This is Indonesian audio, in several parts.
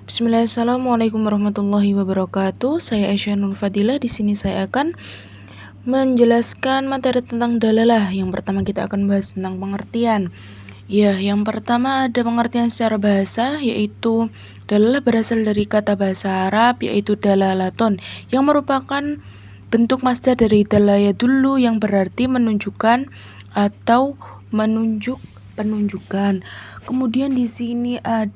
Bismillah, Assalamualaikum warahmatullahi wabarakatuh. Saya Aisyah Nur Fadilah. Di sini saya akan menjelaskan materi tentang dalalah. Yang pertama kita akan bahas tentang pengertian. Ya, yang pertama ada pengertian secara bahasa, yaitu dalalah berasal dari kata bahasa Arab, yaitu dalalaton, yang merupakan bentuk masdar dari dalaya dulu yang berarti menunjukkan atau penunjukan. Kemudian di sini ada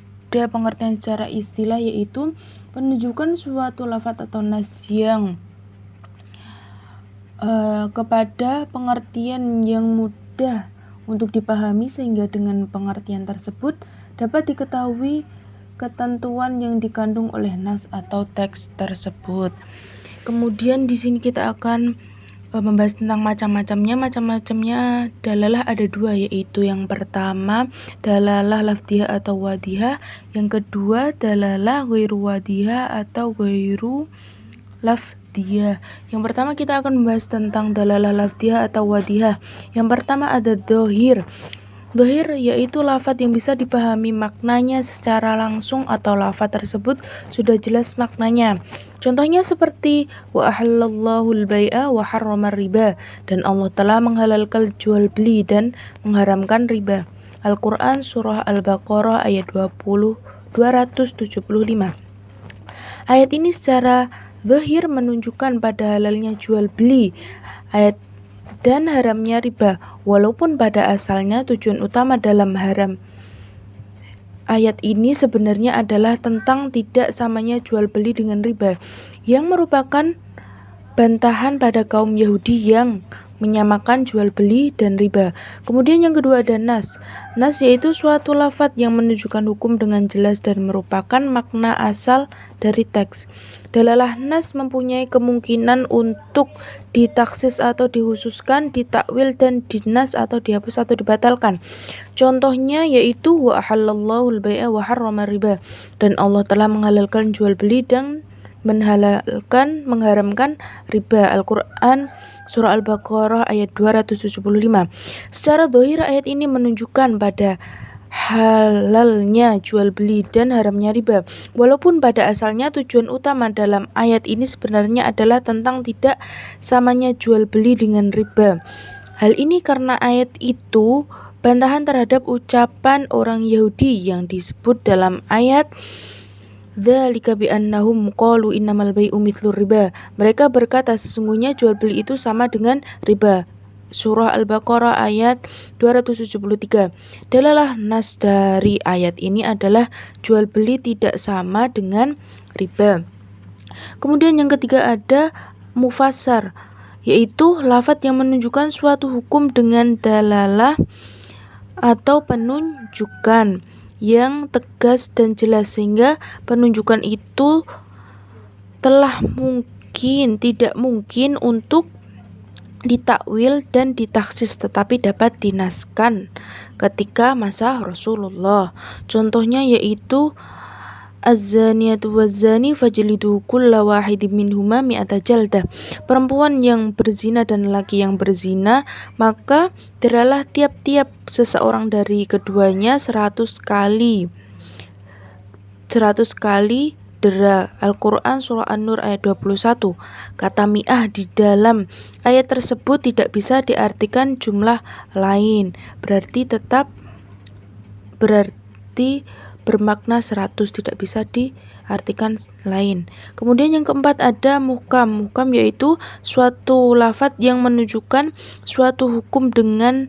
pengertian secara istilah, yaitu penunjukan suatu lafaz atau nas yang kepada pengertian yang mudah untuk dipahami, sehingga dengan pengertian tersebut dapat diketahui ketentuan yang dikandung oleh nas atau teks tersebut. Kemudian di sini kita akan membahas tentang macam-macamnya. Dalalah ada dua, yaitu yang pertama dalalah lafdhiyah atau wadhiyah, yang kedua dalalah ghairu wadhiyah atau ghairu lafdhiyah. Yang pertama kita akan membahas tentang dalalah lafdhiyah atau wadhiyah. Yang pertama ada dhohir. Dhohir yaitu lafaz yang bisa dipahami maknanya secara langsung atau lafaz tersebut sudah jelas maknanya. Contohnya seperti wa ahallallahu al-bai'a wa harrama riba, dan Allah telah menghalalkan jual beli dan mengharamkan riba. Al-Qur'an surah Al-Baqarah ayat 275. Ayat ini secara zahir menunjukkan pada halalnya jual beli dan haramnya riba, walaupun pada asalnya tujuan utama dalam haram ayat ini sebenarnya adalah tentang tidak samanya jual beli dengan riba, yang merupakan bantahan pada kaum Yahudi yang menyamakan jual beli dan riba. Kemudian yang kedua ada nas. Nas yaitu suatu lafaz yang menunjukkan hukum dengan jelas dan merupakan makna asal dari teks. Dalalah nas mempunyai kemungkinan untuk ditaksis atau dikhususkan, ditakwil dan dinas atau dihapus atau dibatalkan. Contohnya yaitu wa ahallallahu al-bai'a wa harrama riba, dan Allah telah menghalalkan jual beli dan mengharamkan riba. Al-Quran surah Al-Baqarah ayat 275. Secara zahir ayat ini menunjukkan pada halalnya jual beli dan haramnya riba, walaupun pada asalnya tujuan utama dalam ayat ini sebenarnya adalah tentang tidak samanya jual beli dengan riba. Hal ini karena ayat itu bantahan terhadap ucapan orang Yahudi yang disebut dalam ayat dzalika bi'annahum qalu innamal bai'u mithlur riba. Mereka berkata sesungguhnya jual beli itu sama dengan riba. Surah Al-Baqarah ayat 273. Dalalah nas dari ayat ini adalah jual beli tidak sama dengan riba. Kemudian yang ketiga ada mufassar, yaitu lafaz yang menunjukkan suatu hukum dengan dalalah atau penunjukan yang tegas dan jelas, sehingga penunjukan itu tidak mungkin untuk ditakwil dan ditaksis, tetapi dapat dinaskan ketika masa Rasulullah. Contohnya yaitu az-zaniyatu waz-zani fajlidu kulla wahidin minhuma mi'ata jaldah. Perempuan yang berzina dan laki yang berzina, maka deralah tiap-tiap seseorang dari keduanya 100 kali dera. Al-Quran surah An-Nur ayat 21. Kata mi'ah di dalam ayat tersebut tidak bisa diartikan jumlah lain, berarti bermakna 100, tidak bisa diartikan lain. Kemudian yang keempat ada muhkam. Muhkam yaitu suatu lafaz yang menunjukkan suatu hukum dengan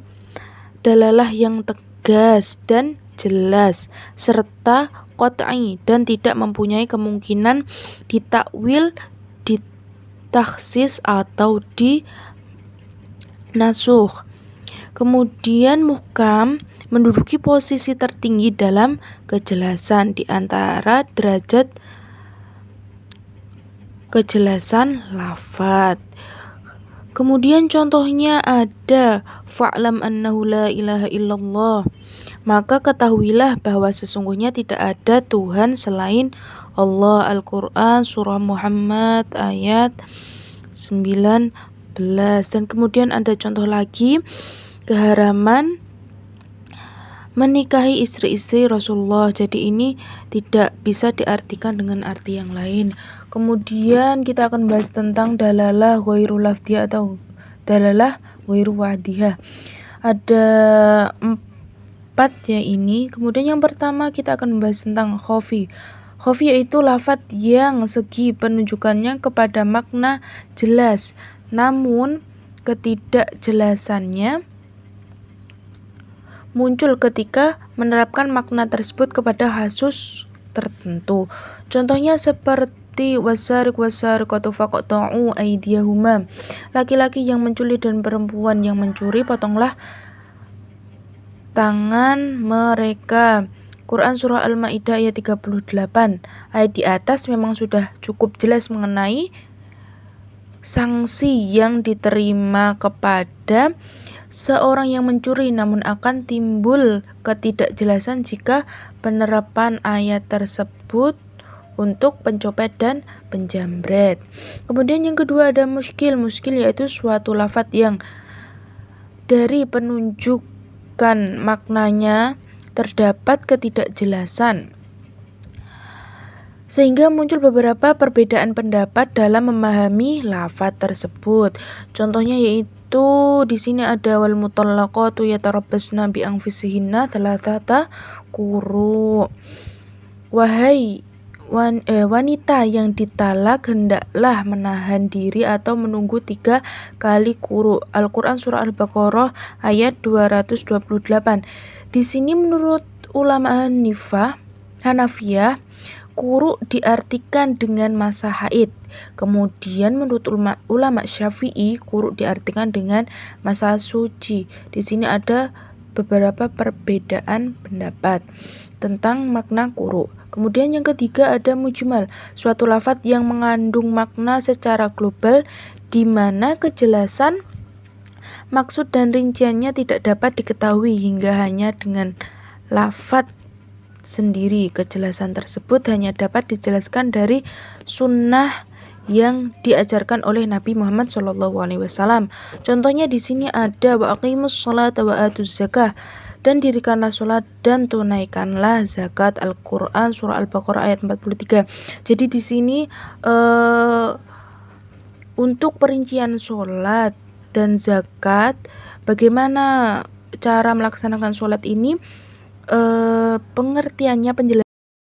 dalalah yang tegas dan jelas serta qat'i dan tidak mempunyai kemungkinan ditakwil, ditaksis atau dinasuh. Kemudian muhkam menduduki posisi tertinggi dalam kejelasan di antara derajat kejelasan lafaz. Kemudian contohnya ada fa'lam annahu la ilaha illallah, maka ketahuilah bahwa sesungguhnya tidak ada Tuhan selain Allah. Al-Quran surah Muhammad ayat 19. Dan kemudian ada contoh lagi, keharaman menikahi istri-istri Rasulullah. Jadi ini tidak bisa diartikan dengan arti yang lain. Kemudian kita akan bahas tentang dalalah ghairu lafdhiyah atau dalalah ghairu wa'diyah. Ada 4 ya ini. Kemudian yang pertama kita akan membahas tentang khofi. Khofi yaitu lafadz yang segi penunjukannya kepada makna jelas, namun ketidakjelasannya muncul ketika menerapkan makna tersebut kepada kasus tertentu. Contohnya seperti wasariq wasariqatu faqta'u aydiyahuma. Laki-laki yang mencuri dan perempuan yang mencuri, potonglah tangan mereka. Quran Surah Al-Ma'idah ayat 38. Ayat di atas memang sudah cukup jelas mengenai sanksi yang diterima kepada seorang yang mencuri, namun akan timbul ketidakjelasan jika penerapan ayat tersebut untuk pencopet dan penjamret. Kemudian yang kedua ada muskil. Muskil yaitu suatu lafadz yang dari penunjukan maknanya terdapat ketidakjelasan, sehingga muncul beberapa perbedaan pendapat dalam memahami lafadz tersebut. Contohnya yaitu di sini ada wal mutallaqatu yatarabbasna bi anfusihinna thalathata quru. Wahai wanita yang ditalak hendaklah menahan diri atau menunggu 3 kali quru. Al-Quran Surah Al-Baqarah ayat 228. Di sini menurut ulama Hanafiyah, quru diartikan dengan masa haid. Kemudian menurut ulama Syafi'i, quru diartikan dengan masa suci. Di sini ada beberapa perbedaan pendapat tentang makna quru. Kemudian yang ketiga ada mujmal, suatu lafadz yang mengandung makna secara global di mana kejelasan maksud dan rinciannya tidak dapat diketahui hingga hanya dengan lafadz sendiri. Kejelasan tersebut hanya dapat dijelaskan dari sunnah yang diajarkan oleh Nabi Muhammad SAW. Contohnya di sini ada wa aqimus sholata wa atuz zakah, dan dirikanlah sholat dan tunaikanlah zakat. Al-Quran Surah Al-Baqarah ayat 43. Jadi di sini untuk perincian sholat dan zakat, bagaimana cara melaksanakan sholat ini, pengertiannya, penjelasan